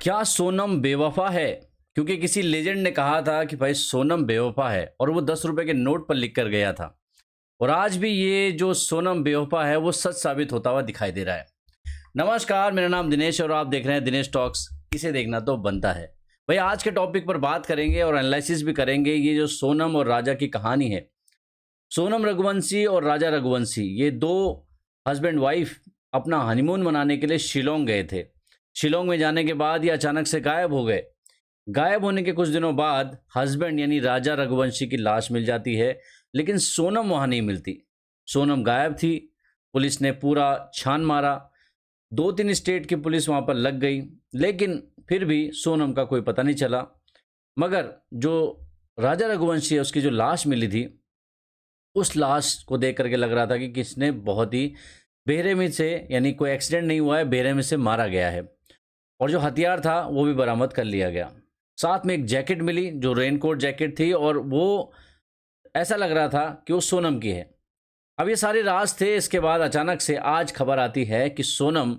क्या सोनम बेवफा है? क्योंकि किसी लेजेंड ने कहा था कि भाई सोनम बेवफा है और वो 10 रुपए के नोट पर लिख कर गया था। और आज भी ये जो सोनम बेवफा है वो सच साबित होता हुआ दिखाई दे रहा है। नमस्कार, मेरा नाम दिनेश और आप देख रहे हैं दिनेश टॉक्स। इसे देखना तो बनता है। भाई आज के टॉपिक पर बात करेंगे और एनालिसिस भी करेंगे ये जो सोनम और राजा की कहानी है। सोनम रघुवंशी और राजा रघुवंशी ये दो हस्बैंड वाइफ अपना हनीमून मनाने के लिए शिलोंग गए थे। शिलोंग में जाने के बाद ये अचानक से गायब हो गए। गायब होने के कुछ दिनों बाद हस्बैंड यानी राजा रघुवंशी की लाश मिल जाती है, लेकिन सोनम वहां नहीं मिलती। सोनम गायब थी। पुलिस ने पूरा छान मारा। 2-3 स्टेट की पुलिस वहां पर लग गई, लेकिन फिर भी सोनम का कोई पता नहीं चला। मगर जो राजा रघुवंशी है उसकी जो लाश मिली थी, उस लाश को देख करके लग रहा था कि किसने बहुत ही बेरहमी से, यानी कोई एक्सीडेंट नहीं हुआ है, बेरहमी से मारा गया है। और जो हथियार था वो भी बरामद कर लिया गया। साथ में एक जैकेट मिली जो रेनकोट जैकेट थी और वो ऐसा लग रहा था कि वो सोनम की है। अब ये सारे राज थे। इसके बाद अचानक से आज खबर आती है कि सोनम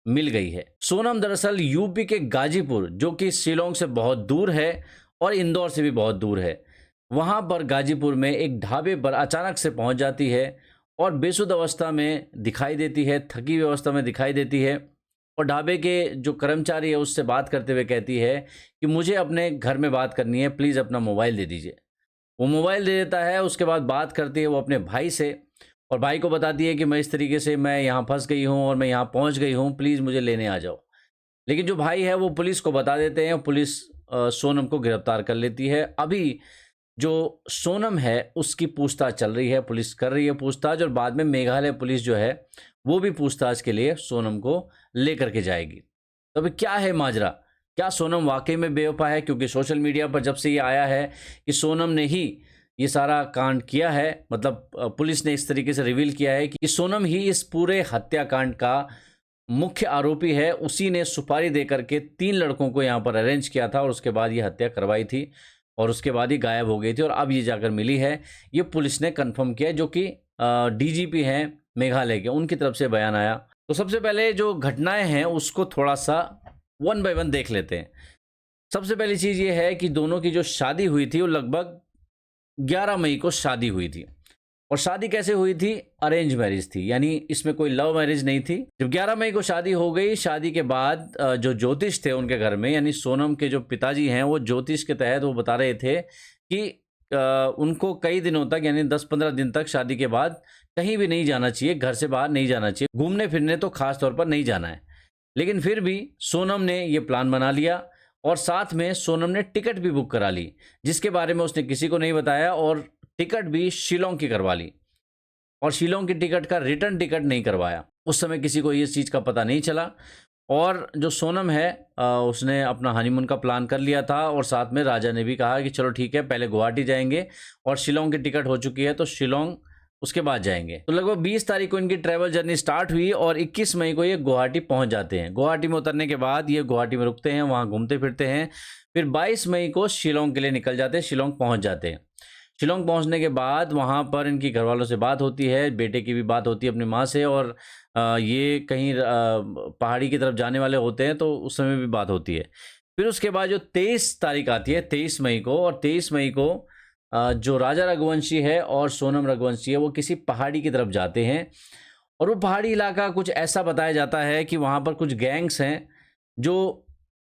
मिल गई है। सोनम दरअसल यूपी के गाजीपुर, जो कि शिलोंग से बहुत दूर है और इंदौर से भी बहुत दूर है, वहां पर गाजीपुर में एक ढाबे पर अचानक से पहुंच जाती है और बेसुध अवस्था में दिखाई देती है, थकी हुई अवस्था में दिखाई देती है। और ढाबे के जो कर्मचारी है उससे बात करते हुए कहती है कि मुझे अपने घर में बात करनी है, प्लीज़ अपना मोबाइल दे दीजिए। वो मोबाइल दे देता है। उसके बाद बात करती है वो अपने भाई से और भाई को बताती है कि मैं इस तरीके से मैं यहाँ फंस गई हूँ और मैं यहाँ पहुँच गई हूँ, प्लीज़ मुझे लेने आ जाओ। लेकिन जो भाई है वो पुलिस को बता देते हैं। पुलिस सोनम को गिरफ्तार कर लेती है। अभी जो सोनम है उसकी पूछताछ चल रही है, पुलिस कर रही है पूछताछ, और बाद में मेघालय पुलिस जो है वो भी पूछताछ के लिए सोनम को लेकर के जाएगी। तो अभी क्या है माजरा? क्या सोनम वाकई में बेवफा है? क्योंकि सोशल मीडिया पर जब से ये आया है कि सोनम ने ही ये सारा कांड किया है, मतलब पुलिस ने इस तरीके से रिवील किया है कि सोनम ही इस पूरे हत्याकांड का मुख्य आरोपी है। उसी ने सुपारी दे करके 3 लड़कों को यहाँ पर अरेंज किया था और उसके बाद ये हत्या करवाई थी और उसके बाद ही गायब हो गई थी और अब ये जाकर मिली है। ये पुलिस ने कंफर्म किया है, जो कि डीजीपी हैं मेघालय के, उनकी तरफ से बयान आया। तो सबसे पहले जो घटनाएं हैं उसको थोड़ा सा वन बाय वन देख लेते हैं। सबसे पहली चीज़ ये है कि दोनों की जो शादी हुई थी वो लगभग 11 मई को शादी हुई थी। और शादी कैसे हुई थी? अरेंज मैरिज थी, यानी इसमें कोई लव मैरिज नहीं थी। जब 11 मई को शादी हो गई, शादी के बाद जो ज्योतिष थे उनके घर में, यानी सोनम के जो पिताजी हैं, वो ज्योतिष के तहत वो बता रहे थे कि उनको कई दिनों तक, यानी 10-15 दिन तक शादी के बाद कहीं भी नहीं जाना चाहिए, घर से बाहर नहीं जाना चाहिए, घूमने फिरने तो खास तौर पर नहीं जाना है। लेकिन फिर भी सोनम ने ये प्लान बना लिया और साथ में सोनम ने टिकट भी बुक करा ली, जिसके बारे में उसने किसी को नहीं बताया, और टिकट भी शिलोंग की करवा ली। और शिलोंग की टिकट का रिटर्न टिकट नहीं करवाया। उस समय किसी को इस चीज़ का पता नहीं चला। और जो सोनम है उसने अपना हनीमून का प्लान कर लिया था और साथ में राजा ने भी कहा कि चलो ठीक है, पहले गुवाहाटी जाएंगे और शिलोंग की टिकट हो चुकी है तो शिलोंग उसके बाद जाएंगे। तो लगभग 20 तारीख को इनकी ट्रैवल जर्नी स्टार्ट हुई और 21 मई को ये गुवाहाटी पहुंच जाते हैं। गुवाहाटी में उतरने के बाद ये गुवाहाटी में रुकते हैं, वहाँ घूमते फिरते हैं। फिर 22 मई को शिलोंग के लिए निकल जाते हैं, शिलोंग पहुँच जाते हैं। शिलोंग पहुंचने के बाद वहां पर इनकी घरवालों से बात होती है, बेटे की भी बात होती है अपनी माँ से, और ये कहीं पहाड़ी की तरफ जाने वाले होते हैं तो उस समय भी बात होती है। फिर उसके बाद जो 23 तारीख आती है, 23 मई को, और 23 मई को जो राजा रघुवंशी है और सोनम रघुवंशी है वो किसी पहाड़ी की तरफ जाते हैं। और वो पहाड़ी इलाका कुछ ऐसा बताया जाता है कि वहाँ पर कुछ गैंग्स हैं जो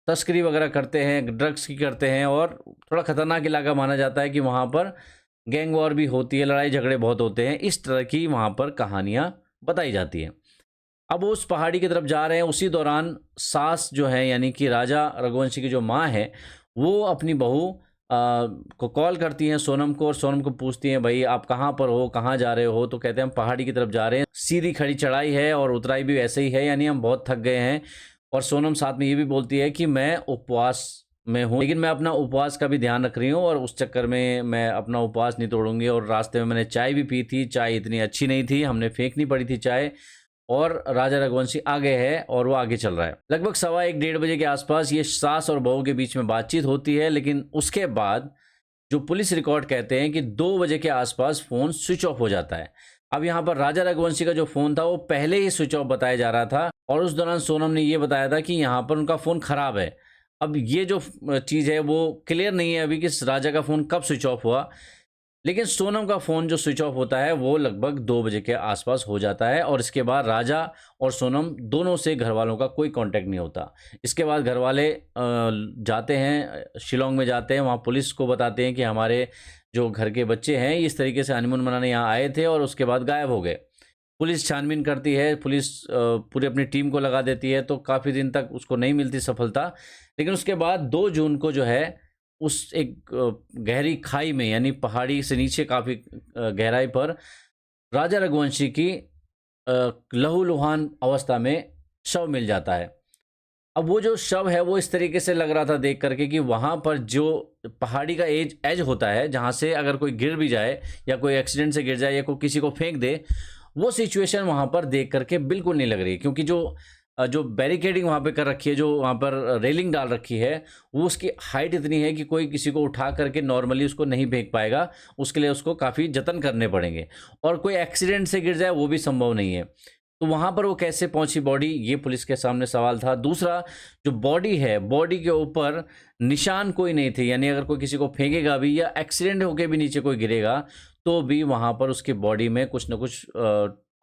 तस्करी वगैरह करते हैं, ड्रग्स की करते हैं, और थोड़ा खतरनाक इलाका माना जाता है कि वहाँ पर गैंग वॉर भी होती है, लड़ाई झगड़े बहुत होते हैं। इस तरह की वहाँ पर कहानियाँ बताई जाती हैं। अब वो उस पहाड़ी की तरफ जा रहे हैं। उसी दौरान सास जो है, यानी कि राजा रघुवंशी की जो माँ है, वो अपनी बहू को कॉल करती हैं सोनम को, और सोनम को पूछती हैं भाई आप कहाँ पर हो, कहाँ जा रहे हो? तो कहते हैं हम पहाड़ी की तरफ जा रहे हैं, सीधी खड़ी चढ़ाई है और उतराई भी वैसे ही है, यानी हम बहुत थक गए हैं। और सोनम साथ में ये भी बोलती है कि मैं उपवास में हूँ, लेकिन मैं अपना उपवास का भी ध्यान रख रही हूँ और उस चक्कर में मैं अपना उपवास नहीं तोड़ूंगी। और रास्ते में मैंने चाय भी पी थी, चाय इतनी अच्छी नहीं थी, हमने फेंकनी पड़ी थी चाय। और राजा रघुवंशी आगे है और वो आगे चल रहा है। लगभग 1:15-1:30 बजे के आसपास ये सास और बहू के बीच में बातचीत होती है, लेकिन उसके बाद जो पुलिस रिकॉर्ड कहते हैं कि 2 बजे के आसपास फ़ोन स्विच ऑफ हो जाता है। अब यहाँ पर राजा रघुवंशी का जो फ़ोन था वो पहले ही स्विच ऑफ बताया जा रहा था, और उस दौरान सोनम ने ये बताया था कि यहाँ पर उनका फ़ोन ख़राब है, अब ये जो चीज़ है वो क्लियर नहीं है अभी कि इस राजा का फ़ोन कब स्विच ऑफ हुआ, लेकिन सोनम का फ़ोन जो स्विच ऑफ होता है वो लगभग 2 बजे के आसपास हो जाता है और इसके बाद राजा और सोनम दोनों से घरवालों का कोई कांटेक्ट नहीं होता। इसके बाद घरवाले जाते हैं, शिलांग में जाते हैं, वहाँ पुलिस को बताते हैं कि हमारे जो घर के बच्चे हैं इस तरीके से हनीमून मनाने यहाँ आए थे और उसके बाद गायब हो गए। पुलिस छानबीन करती है, पुलिस पूरी अपनी टीम को लगा देती है, तो काफ़ी दिन तक उसको नहीं मिलती सफलता। लेकिन उसके बाद 2 जून को जो है उस एक गहरी खाई में, यानी पहाड़ी से नीचे काफ़ी गहराई पर राजा रघुवंशी की लहूलुहान अवस्था में शव मिल जाता है। अब वो जो शव है वो इस तरीके से लग रहा था देख करके कि वहाँ पर जो पहाड़ी का एज होता है, जहाँ से अगर कोई गिर भी जाए या कोई एक्सीडेंट से गिर जाए या कोई किसी को फेंक दे, वो सिचुएशन वहाँ पर देख करके बिल्कुल नहीं लग रही, क्योंकि जो बैरिकेडिंग वहाँ पे कर रखी है, जो वहाँ पर रेलिंग डाल रखी है, वो उसकी हाइट इतनी है कि कोई किसी को उठा करके नॉर्मली उसको नहीं फेंक पाएगा। उसके लिए उसको काफ़ी जतन करने पड़ेंगे और कोई एक्सीडेंट से गिर जाए वो भी संभव नहीं है। तो वहाँ पर वो कैसे पहुँची बॉडी, ये पुलिस के सामने सवाल था। दूसरा, जो बॉडी है, बॉडी के ऊपर निशान कोई नहीं थे, यानी अगर कोई किसी को फेंकेगा भी या एक्सीडेंट होके भी नीचे कोई गिरेगा तो भी वहाँ पर उसकी बॉडी में कुछ ना कुछ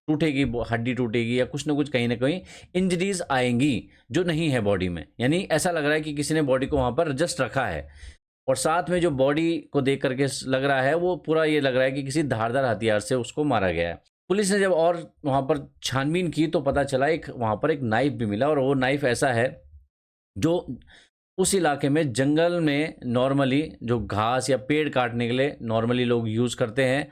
टूटेगी, हड्डी टूटेगी या कुछ ना कुछ कहीं ना कहीं इंजरीज आएंगी जो नहीं है बॉडी में। यानी ऐसा लग रहा है कि किसी ने बॉडी को वहाँ पर जस्ट रखा है और साथ में जो बॉडी को देख करके लग रहा है वो पूरा ये लग रहा है कि किसी धारदार हथियार से उसको मारा गया है। पुलिस ने जब और वहाँ पर छानबीन की तो पता चला एक वहाँ पर एक नाइफ भी मिला, और वो नाइफ ऐसा है जो उस इलाके में जंगल में नॉर्मली जो घास या पेड़ काटने के लिए नॉर्मली लोग यूज़ करते हैं,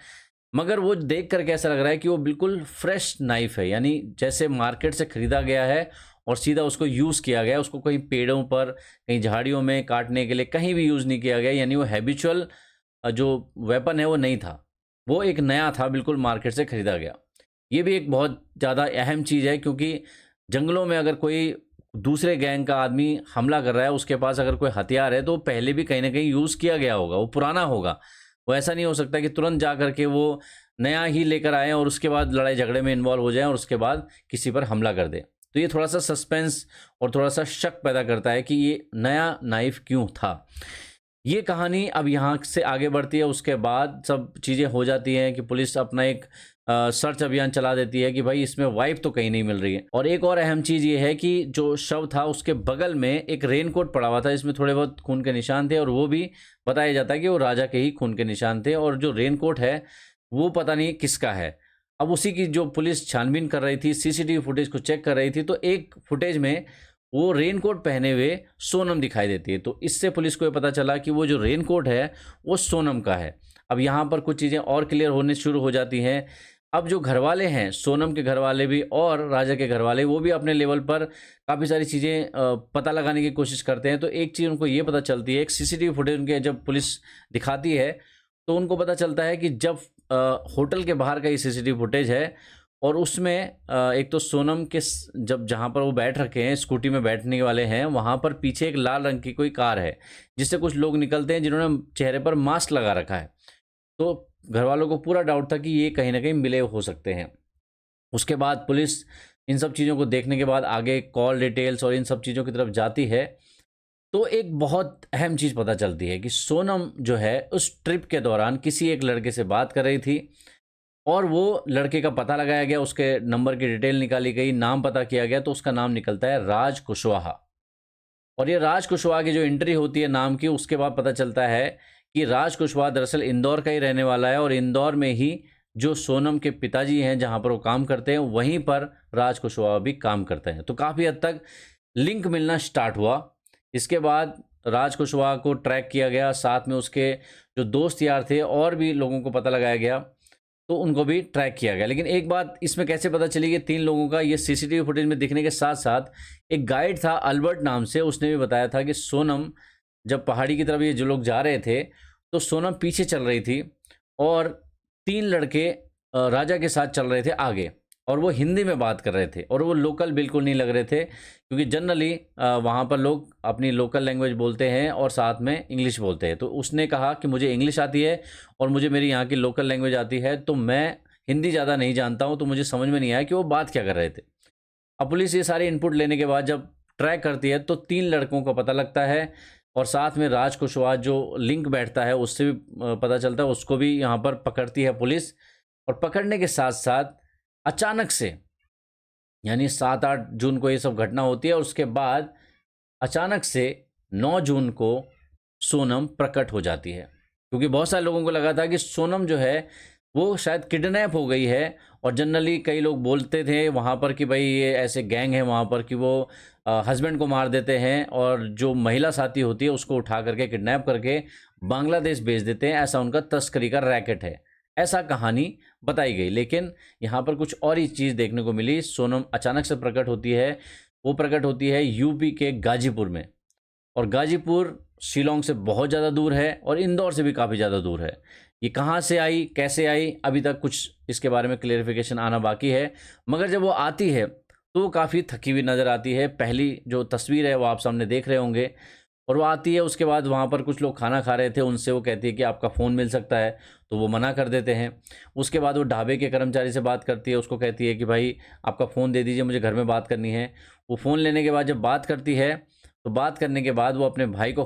मगर वो देख करके ऐसा लग रहा है कि वो बिल्कुल फ्रेश नाइफ है, यानी जैसे मार्केट से ख़रीदा गया है और सीधा उसको यूज़ किया गया, उसको कहीं पेड़ों पर, कहीं झाड़ियों में काटने के लिए कहीं भी यूज़ नहीं किया गया। यानी वो हैबिचुअल जो वेपन है वो नहीं था, वो एक नया था, बिल्कुल मार्केट से ख़रीदा गया। ये भी एक बहुत ज़्यादा अहम चीज़ है, क्योंकि जंगलों में अगर कोई दूसरे गैंग का आदमी हमला कर रहा है, उसके पास अगर कोई हथियार है तो वो पहले भी कहीं ना कहीं यूज़ किया गया होगा, वो पुराना होगा। वो ऐसा नहीं हो सकता कि तुरंत जा करके वो नया ही लेकर आए और उसके बाद लड़ाई झगड़े में इन्वॉल्व हो जाएं और उसके बाद किसी पर हमला कर दे। तो ये थोड़ा सा सस्पेंस और थोड़ा सा शक पैदा करता है कि ये नया नाइफ क्यों था। ये कहानी अब यहाँ से आगे बढ़ती है। उसके बाद सब चीज़ें हो जाती हैं कि पुलिस अपना एक सर्च अभियान चला देती है कि भाई इसमें वाइफ तो कहीं नहीं मिल रही है। और एक और अहम चीज़ ये है कि जो शव था उसके बगल में एक रेनकोट पड़ा हुआ था, इसमें थोड़े बहुत खून के निशान थे और वो भी बताया जाता है कि वो राजा के ही खून के निशान थे। और जो रेनकोट है वो पता नहीं किसका है। अब उसी की जो पुलिस छानबीन कर रही थी, सीसीटीवी फुटेज को चेक कर रही थी, तो एक फुटेज में वो रेनकोट पहने हुए सोनम दिखाई देती है। तो इससे पुलिस को ये पता चला कि वो जो रेनकोट है वो सोनम का है। अब यहाँ पर कुछ चीज़ें और क्लियर होने शुरू हो जाती हैं। अब जो घरवाले हैं, सोनम के घरवाले भी और राजा के घरवाले, वो भी अपने लेवल पर काफ़ी सारी चीज़ें पता लगाने की कोशिश करते हैं। तो एक चीज़ उनको ये पता चलती है, एक सीसीटीवी फुटेज उनके जब पुलिस दिखाती है तो उनको पता चलता है कि जब होटल के बाहर का ये सीसीटीवी फुटेज है और उसमें एक तो सोनम के जब जहाँ पर वो बैठ रखे हैं, स्कूटी में बैठने वाले हैं, वहाँ पर पीछे एक लाल रंग की कोई कार है जिससे कुछ लोग निकलते हैं जिन्होंने चेहरे पर मास्क लगा रखा है। तो घर वालों को पूरा डाउट था कि ये कहीं ना कहीं मिले हो सकते हैं। उसके बाद पुलिस इन सब चीज़ों को देखने के बाद आगे कॉल डिटेल्स और इन सब चीज़ों की तरफ जाती है तो एक बहुत अहम चीज़ पता चलती है कि सोनम जो है उस ट्रिप के दौरान किसी एक लड़के से बात कर रही थी और वो लड़के का पता लगाया गया, उसके नंबर की डिटेल निकाली गई, नाम पता किया गया, तो उसका नाम निकलता है राज कुशवाहा। और ये राज कुशवाहा की जो एंट्री होती है नाम की, उसके बाद पता चलता है कि राज कुशवाहा दरअसल इंदौर का ही रहने वाला है और इंदौर में ही जो सोनम के पिताजी हैं जहाँ पर वो काम करते हैं वहीं पर राज कुशवाहा भी काम करते हैं। तो काफ़ी हद तक लिंक मिलना स्टार्ट हुआ। इसके बाद राज कुशवाहा को ट्रैक किया गया, साथ में उसके जो दोस्त यार थे और भी लोगों को पता लगाया गया तो उनको भी ट्रैक किया गया। लेकिन एक बात इसमें कैसे पता चली कि 3 लोगों का ये सीसीटीवी फुटेज में दिखने के साथ साथ एक गाइड था अल्बर्ट नाम से, उसने भी बताया था कि सोनम जब पहाड़ी की तरफ ये जो लोग जा रहे थे तो सोनम पीछे चल रही थी और 3 लड़के राजा के साथ चल रहे थे आगे और वो हिंदी में बात कर रहे थे और वो लोकल बिल्कुल नहीं लग रहे थे, क्योंकि जनरली वहाँ पर लोग अपनी लोकल लैंग्वेज बोलते हैं और साथ में इंग्लिश बोलते हैं। तो उसने कहा कि मुझे इंग्लिश आती है और मुझे मेरी यहाँ की लोकल लैंग्वेज आती है, तो मैं हिंदी ज़्यादा नहीं जानता हूँ, तो मुझे समझ में नहीं आया कि वो बात क्या कर रहे थे। अब पुलिस ये सारे इनपुट लेने के बाद जब ट्रैक करती है तो 3 लड़कों का पता लगता है और साथ में राज कुशवाहा जो लिंक बैठता है उससे भी पता चलता है, उसको भी यहाँ पर पकड़ती है पुलिस। और पकड़ने के साथ साथ अचानक से, यानी 7-8 जून को ये सब घटना होती है और उसके बाद अचानक से 9 जून को सोनम प्रकट हो जाती है। क्योंकि बहुत सारे लोगों को लगा था कि सोनम जो है वो शायद किडनैप हो गई है, और जनरली कई लोग बोलते थे वहाँ पर कि भाई ये ऐसे गैंग है वहाँ पर कि वो हस्बैंड को मार देते हैं और जो महिला साथी होती है उसको उठा करके किडनैप करके बांग्लादेश भेज देते हैं, ऐसा उनका तस्करी का रैकेट है, ऐसा कहानी बताई गई। लेकिन यहाँ पर कुछ और ही चीज़ देखने को मिली। सोनम अचानक से प्रकट होती है, वो प्रकट होती है यूपी के गाजीपुर में, और गाजीपुर शिलोंग से बहुत ज़्यादा दूर है और इंदौर से भी काफ़ी ज़्यादा दूर है। ये कहाँ से आई, कैसे आई, अभी तक कुछ इसके बारे में क्लेरिफिकेशन आना बाकी है। मगर जब वो आती है तो वो काफ़ी थकी हुई नज़र आती है। पहली जो तस्वीर है वो आप सामने देख रहे होंगे। और वो आती है, उसके बाद वहाँ पर कुछ लोग खाना खा रहे थे, उनसे वो कहती है कि आपका फ़ोन मिल सकता है, तो वो मना कर देते हैं। उसके बाद वो ढाबे के कर्मचारी से बात करती है, उसको कहती है कि भाई आपका फ़ोन दे दीजिए, मुझे घर में बात करनी है। वो फ़ोन लेने के बाद जब बात करती है तो बात करने के बाद वो अपने भाई को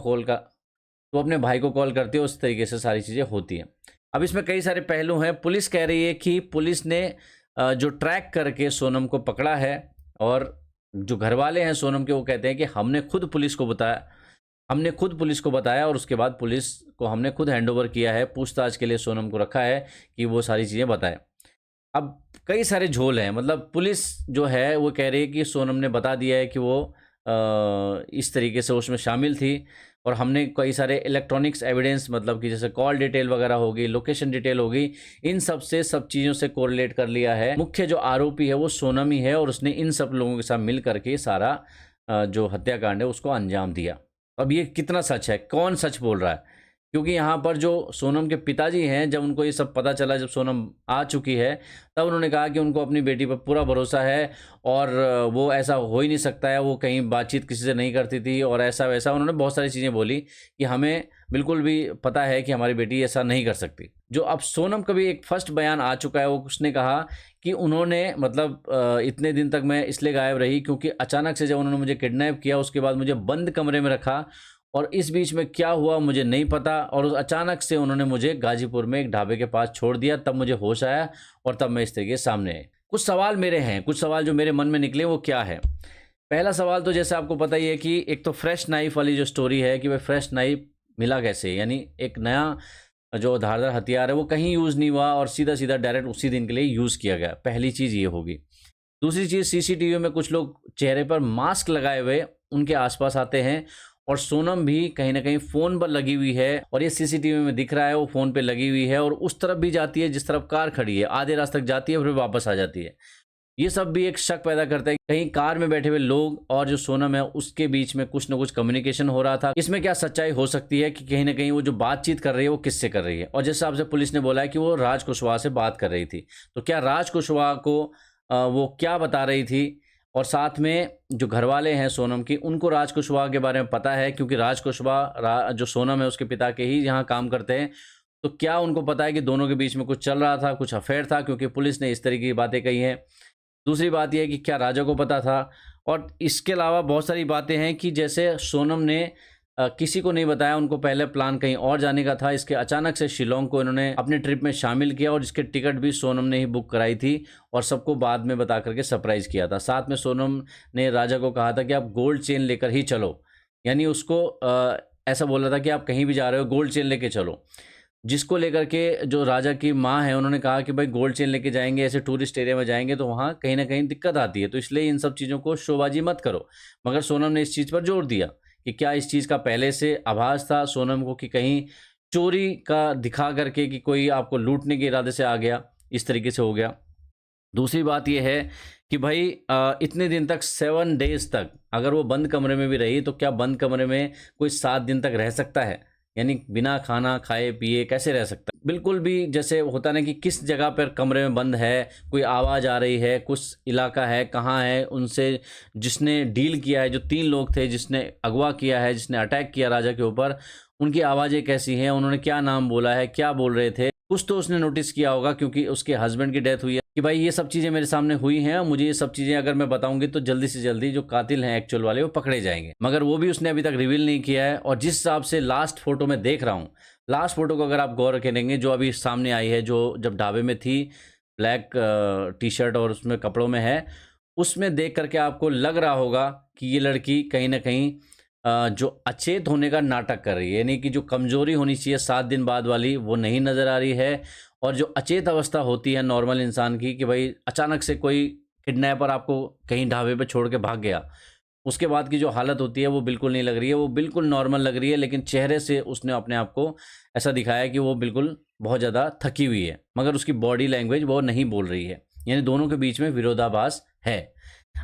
कॉल करती है। उस तरीके से सारी चीज़ें होती हैं। अब इसमें कई सारे पहलू हैं। पुलिस कह रही है कि पुलिस ने जो ट्रैक करके सोनम को पकड़ा है, और जो घर वाले हैं सोनम के वो कहते हैं कि हमने खुद पुलिस को बताया और उसके बाद पुलिस को हमने खुद हैंडओवर किया है, पूछताछ के लिए सोनम को रखा है कि वो सारी चीज़ें बताए। अब कई सारे झोल हैं, मतलब पुलिस जो है वो कह रही है कि सोनम ने बता दिया है कि वो इस तरीके से उसमें शामिल थी, और हमने कई सारे इलेक्ट्रॉनिक्स एविडेंस, मतलब कि जैसे कॉल डिटेल वगैरह होगी, लोकेशन डिटेल होगी, इन सब चीज़ों से कोरिलेट कर लिया है। मुख्य जो आरोपी है वो सोनम ही है, और उसने इन सब लोगों के साथ मिल करके सारा जो हत्याकांड है उसको अंजाम दिया। अब ये कितना सच है, कौन सच बोल रहा है? क्योंकि यहाँ पर जो सोनम के पिताजी हैं, जब उनको ये सब पता चला, जब सोनम आ चुकी है, तब उन्होंने कहा कि उनको अपनी बेटी पर पूरा भरोसा है और वो ऐसा हो ही नहीं सकता है, वो कहीं बातचीत किसी से नहीं करती थी और ऐसा वैसा। उन्होंने बहुत सारी चीज़ें बोली कि हमें बिल्कुल भी पता है कि हमारी बेटी ऐसा नहीं कर सकती। जो अब सोनम का भी एक फर्स्ट बयान आ चुका है, वो उसने कहा कि उन्होंने मतलब इतने दिन तक मैं इसलिए गायब रही क्योंकि अचानक से जब उन्होंने मुझे किडनैप किया उसके बाद मुझे बंद कमरे में रखा, और इस बीच में क्या हुआ मुझे नहीं पता, और उस अचानक से उन्होंने मुझे गाजीपुर में एक ढाबे के पास छोड़ दिया, तब मुझे होश आया और तब मैं इस तरीके सामने आए। कुछ सवाल मेरे हैं, कुछ सवाल जो मेरे मन में निकले वो क्या है। पहला सवाल तो जैसे आपको पता ही है कि एक तो फ्रेश नाइफ वाली जो स्टोरी है कि भाई फ्रेश नाइफ मिला कैसे, यानी एक नया जो धारदार हथियार है वो कहीं यूज़ नहीं हुआ और सीधा सीधा डायरेक्ट उसी दिन के लिए यूज़ किया गया। पहली चीज़ ये होगी। दूसरी चीज़, सीसीटीवी में कुछ लोग चेहरे पर मास्क लगाए हुए उनके आसपास आते हैं, और सोनम भी कहीं ना कहीं फ़ोन पर लगी हुई है, और ये सीसीटीवी में दिख रहा है वो फ़ोन पे लगी हुई है, और उस तरफ भी जाती है जिस तरफ कार खड़ी है, आधे रास्ते तक जाती है फिर वापस आ जाती है। ये सब भी एक शक पैदा करता है कि कहीं कार में बैठे हुए लोग और जो सोनम है उसके बीच में कुछ ना कुछ कम्युनिकेशन हो रहा था। इसमें क्या सच्चाई हो सकती है कि कहीं ना कहीं वो जो बातचीत कर रही है वो किससे कर रही है? और जिस हिसाब से पुलिस ने बोला है कि वो राज कुशवाहा से बात कर रही थी, तो क्या राज कुशवाहा को वो क्या बता रही थी? और साथ में जो घर वाले हैं सोनम की, उनको राज कुशवाहा के बारे में पता है, क्योंकि राज कुशवाहा जो सोनम है उसके पिता के ही यहाँ काम करते हैं, तो क्या उनको पता है कि दोनों के बीच में कुछ चल रहा था, कुछ अफेयर था? क्योंकि पुलिस ने इस तरीके की बातें कही हैं। दूसरी बात यह है कि क्या राजा को पता था? और इसके अलावा बहुत सारी बातें हैं कि जैसे सोनम ने किसी को नहीं बताया, उनको पहले प्लान कहीं और जाने का था, इसके अचानक से शिलोंग को इन्होंने अपने ट्रिप में शामिल किया, और इसके टिकट भी सोनम ने ही बुक कराई थी और सबको बाद में बता करके सरप्राइज़ किया था। साथ में सोनम ने राजा को कहा था कि आप गोल्ड चेन लेकर ही चलो, यानी उसको ऐसा बोल रहा था कि आप कहीं भी जा रहे हो गोल्ड चेन लेके चलो, जिसको लेकर के जो राजा की माँ है उन्होंने कहा कि भाई गोल्ड चेन लेके जाएंगे, ऐसे टूरिस्ट एरिया में जाएंगे तो वहाँ कहीं ना कहीं दिक्कत आती है, तो इसलिए इन सब चीज़ों को शोबाजी मत करो। मगर सोनम ने इस चीज़ पर जोर दिया कि क्या इस चीज़ का पहले से आभास था सोनम को कि कहीं चोरी का दिखा करके कि कोई आपको लूटने के इरादे से आ गया, इस तरीके से हो गया। दूसरी बात यह है कि भाई इतने दिन तक 7 डेज तक अगर वो बंद कमरे में भी रही, तो क्या बंद कमरे में कोई 7 दिन तक रह सकता है? यानी बिना खाना खाए पिए कैसे रह सकता है? बिल्कुल भी जैसे होता ना कि किस जगह पर कमरे में बंद है, कोई आवाज़ आ रही है, कुछ इलाका है, कहाँ है, उनसे जिसने डील किया है, जो 3 लोग थे जिसने अगवा किया है, जिसने अटैक किया राजा के ऊपर, उनकी आवाज़ें कैसी हैं, उन्होंने क्या नाम बोला है, क्या बोल रहे थे, कुछ तो उसने नोटिस किया होगा, क्योंकि उसके हस्बैंड की डेथ हुई है, कि भाई ये सब चीज़ें मेरे सामने हुई हैं और मुझे ये सब चीज़ें अगर मैं बताऊंगी तो जल्दी से जल्दी जो कातिल हैं एक्चुअल वाले वो पकड़े जाएंगे। मगर वो भी उसने अभी तक रिवील नहीं किया है। और जिस हिसाब से लास्ट फोटो में देख रहा हूँ, लास्ट फोटो को अगर आप गौर करेंगे जो अभी सामने आई है, जो जब ढाबे में थी, ब्लैक टी शर्ट और उसमें कपड़ों में है, उसमें देख करके आपको लग रहा होगा कि ये लड़की कहीं ना कहीं जो अचेत होने का नाटक कर रही है, यानी कि जो कमजोरी होनी चाहिए 7 दिन बाद वाली वो नहीं नज़र आ रही है। और जो अचेत अवस्था होती है नॉर्मल इंसान की, कि भाई अचानक से कोई किडनैपर आपको कहीं ढाबे पे छोड़ के भाग गया, उसके बाद की जो हालत होती है वो बिल्कुल नहीं लग रही है, वो बिल्कुल नॉर्मल लग रही है। लेकिन चेहरे से उसने अपने आप को ऐसा दिखाया कि वो बिल्कुल बहुत ज़्यादा थकी हुई है, मगर उसकी बॉडी लैंग्वेज वो नहीं बोल रही है, यानी दोनों के बीच में विरोधाभास है।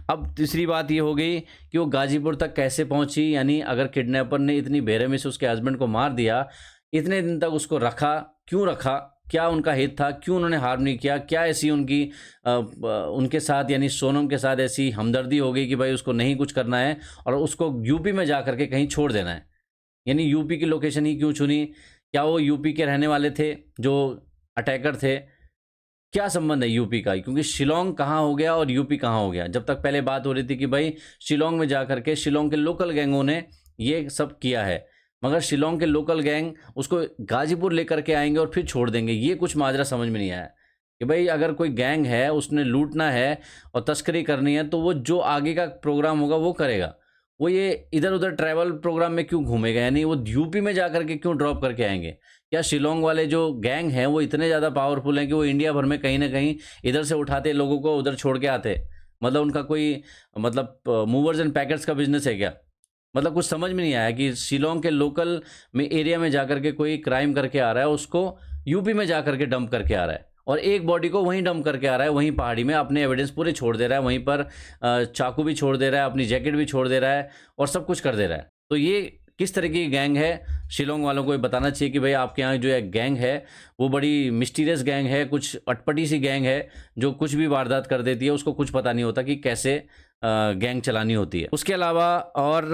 अब तीसरी बात ये हो गई कि वो गाजीपुर तक कैसे पहुंची, यानी अगर किडनैपर ने इतनी बेरहमी से उसके हस्बैंड को मार दिया, इतने दिन तक उसको रखा, क्यों रखा, क्या उनका हित था, क्यों उन्होंने हार्म नहीं किया, क्या ऐसी उनकी उनके साथ यानी सोनम के साथ ऐसी हमदर्दी हो गई कि भाई उसको नहीं कुछ करना है और उसको यूपी में जा करके कहीं छोड़ देना है, यानी यूपी की लोकेशन ही क्यों चुनी? क्या वो यूपी के रहने वाले थे जो अटैकर थे? क्या संबंध है यूपी का? क्योंकि शिलोंग कहाँ हो गया और यूपी कहाँ हो गया? जब तक पहले बात हो रही थी कि भाई शिलोंग में जा करके शिलोंग के लोकल गैंगों ने ये सब किया है, मगर शिलोंग के लोकल गैंग उसको गाजीपुर लेकर के आएंगे और फिर छोड़ देंगे। ये कुछ माजरा समझ में नहीं आया कि भाई अगर कोई गैंग है, उसने लूटना है और तस्करी करनी है, तो वो जो आगे का प्रोग्राम होगा वो करेगा। वो ये इधर उधर ट्रैवल प्रोग्राम में क्यों घूमेगा, यानी वो यूपी में जा करके क्यों ड्रॉप करके आएंगे? क्या शिलोंग वाले जो गैंग हैं वो इतने ज़्यादा पावरफुल हैं कि वो इंडिया भर में कहीं ना कहीं इधर से उठाते लोगों को उधर छोड़ के आते? मतलब उनका कोई मतलब मूवर्स एंड पैकेट्स का बिजनेस है क्या? मतलब कुछ समझ में नहीं आया कि शिलोंग के लोकल में एरिया में जाकर के कोई क्राइम करके आ रहा है, उसको यूपी में जा करके डंप करके आ रहा है और एक बॉडी को वहीं डंप करके आ रहा है, वहीं पहाड़ी में अपने एविडेंस पूरे छोड़ दे रहा है, वहीं पर चाकू भी छोड़ दे रहा है, अपनी जैकेट भी छोड़ दे रहा है और सब कुछ कर दे रहा है। तो ये किस तरह की गैंग है? शिलोंग वालों को ये बताना चाहिए कि भाई आपके यहाँ जो एक गैंग है वो बड़ी मिस्टीरियस गैंग है, कुछ अटपटी सी गैंग है जो कुछ भी वारदात कर देती है, उसको कुछ पता नहीं होता कि कैसे गैंग चलानी होती है। उसके अलावा और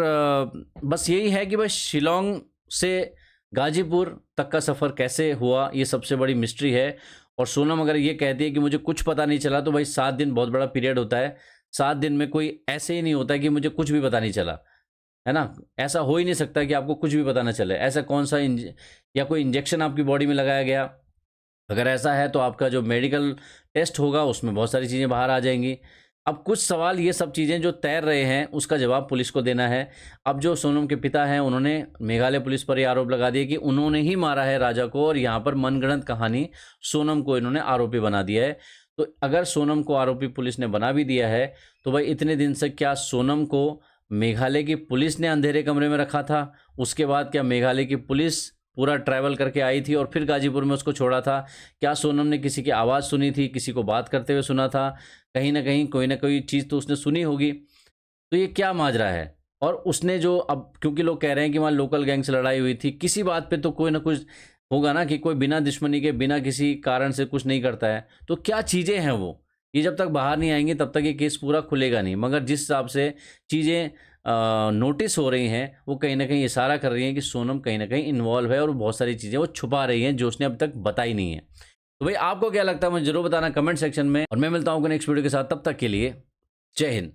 बस यही है कि भाई शिलोंग से गाजीपुर तक का सफ़र कैसे हुआ, ये सबसे बड़ी मिस्ट्री है। और सोनम अगर ये कहती है कि मुझे कुछ पता नहीं चला, तो भाई 7 दिन बहुत बड़ा पीरियड होता है। 7 दिन में कोई ऐसे ही नहीं होता कि मुझे कुछ भी पता नहीं चला, है ना? ऐसा हो ही नहीं सकता कि आपको कुछ भी पता ना चले। ऐसा कौन सा या कोई इंजेक्शन आपकी बॉडी में लगाया गया? अगर ऐसा है तो आपका जो मेडिकल टेस्ट होगा उसमें बहुत सारी चीज़ें बाहर आ जाएंगी। अब कुछ सवाल, ये सब चीज़ें जो तैर रहे हैं, उसका जवाब पुलिस को देना है। अब जो सोनम के पिता हैं उन्होंने मेघालय पुलिस पर ये आरोप लगा दिया कि उन्होंने ही मारा है राजा को, और यहाँ पर मनगढ़ंत कहानी सोनम को इन्होंने आरोपी बना दिया है। तो अगर सोनम को आरोपी पुलिस ने बना भी दिया है, तो भाई इतने दिन से क्या सोनम को मेघालय की पुलिस ने अंधेरे कमरे में रखा था? उसके बाद क्या मेघालय की पुलिस पूरा ट्रैवल करके आई थी और फिर गाजीपुर में उसको छोड़ा था? क्या सोनम ने किसी की आवाज़ सुनी थी, किसी को बात करते हुए सुना था? कहीं ना कहीं कोई ना कोई चीज़ तो उसने सुनी होगी। तो ये क्या माजरा है? और उसने जो, अब क्योंकि लोग कह रहे हैं कि वहाँ लोकल गैंग से लड़ाई हुई थी, किसी बात पे तो कोई ना कुछ होगा ना, कि कोई बिना दुश्मनी के बिना किसी कारण से कुछ नहीं करता है। तो क्या चीज़ें हैं वो, ये जब तक बाहर नहीं आएंगी तब तक ये केस पूरा खुलेगा नहीं। मगर जिस हिसाब से चीज़ें नोटिस हो रही हैं, वो कहीं ना कहीं इशारा कर रही हैं कि सोनम कहीं ना कहीं इन्वॉल्व है और बहुत सारी चीज़ें वो छुपा रही हैं जो उसने अब तक बताई नहीं है। तो भाई आपको क्या लगता है मुझे जरूर बताना कमेंट सेक्शन में, और मैं मिलता हूँ नेक्स्ट वीडियो के साथ। तब तक के लिए जय हिंद।